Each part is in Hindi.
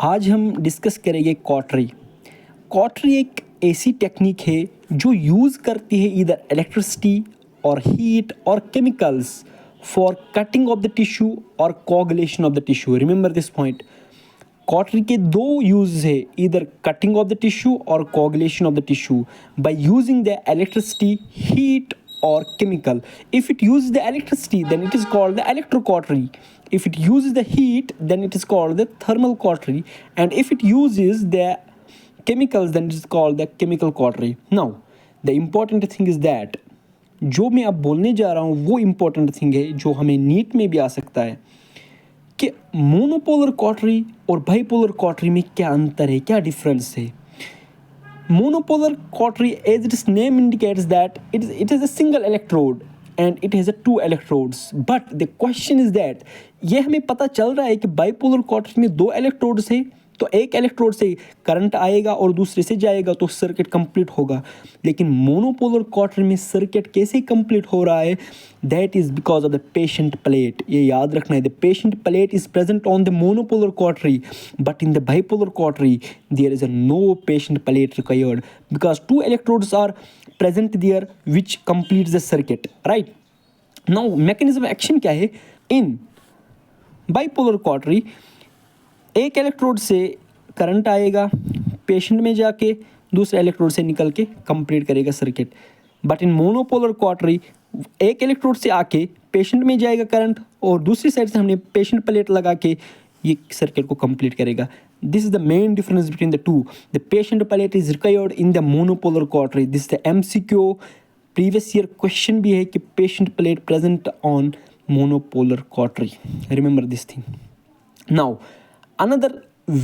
आज हम डिस्कस करेंगे कॉटरी। कॉटरी एक ऐसी टेक्निक है जो यूज़ करती है इधर इलेक्ट्रिसिटी और हीट और chemicals for cutting of the tissue और coagulation of the tissue. Remember this point. Cautery के दो यूज है, इधर कटिंग ऑफ द टिश्यू और coagulation of the tissue by using the electricity, heat or chemical. If it uses the electricity, then it is called the electrocautery. If it uses the heat, then it is called the thermal cautery. And if it uses the chemicals, then it is called the chemical cautery. Now, the important thing is that जो मैं अब बोलने जा रहा हूँ वो important thing है जो हमें नीट में भी आ सकता है कि मोनोपोलर कॉटरी और बाइपोलर कॉटरी में क्या अंतर है, क्या डिफरेंस है। Monopolar cautery, as its name indicates, that it is a single electrode and it has a two electrodes. But the question is that ये हमें पता चल रहा है कि बाइपोलर कॉटरी में दो इलेक्ट्रोड्स है, तो एक इलेक्ट्रोड से करंट आएगा और दूसरे से जाएगा तो सर्किट कंप्लीट होगा। लेकिन मोनोपोलर कॉटरी में सर्किट कैसे कंप्लीट हो रहा है, that is because of the patient plate. ये याद रखना है, the patient plate is present on the monopolar cautery, but in the bipolar cautery there is a no patient plate required because two electrodes are present there which completes the circuit, right. Now mechanism action क्या है, इन बाइपोलर कॉटरी एक इलेक्ट्रोड से करंट आएगा, पेशेंट में जाके दूसरे इलेक्ट्रोड से निकल के कंप्लीट करेगा circuit. But in monopolar cautery एक इलेक्ट्रोड से आके पेशेंट में जाएगा करंट और दूसरी साइड से हमने पेशेंट प्लेट लगा के ये सर्किट को कंप्लीट करेगा। This is the main difference between the two. The patient plate is required in the monopolar cautery. This the MCQ previous year question भी है कि patient plate present on monopolar cautery. Remember this thing. Now another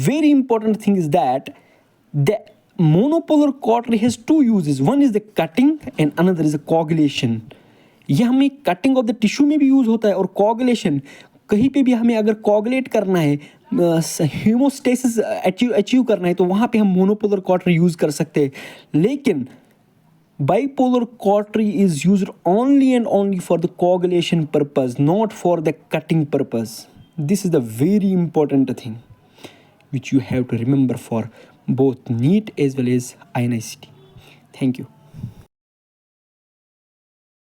very important thing is that the monopolar cautery has two uses. One is the cutting and another is the coagulation. ये हमें कटिंग ऑफ द टिश्यू में भी यूज होता है और कोगुलेशन, कहीं पे भी हमें अगर कोगुलेट करना है, हीमोस्टेसिस अचीव करना है, तो वहाँ पे हम मोनोपोलर कॉटरी यूज कर सकते हैं। लेकिन bipolar cautery is used only and only for the coagulation purpose, not for the cutting purpose. This is the very important thing which you have to remember for both NEET as well as INICT. Thank you.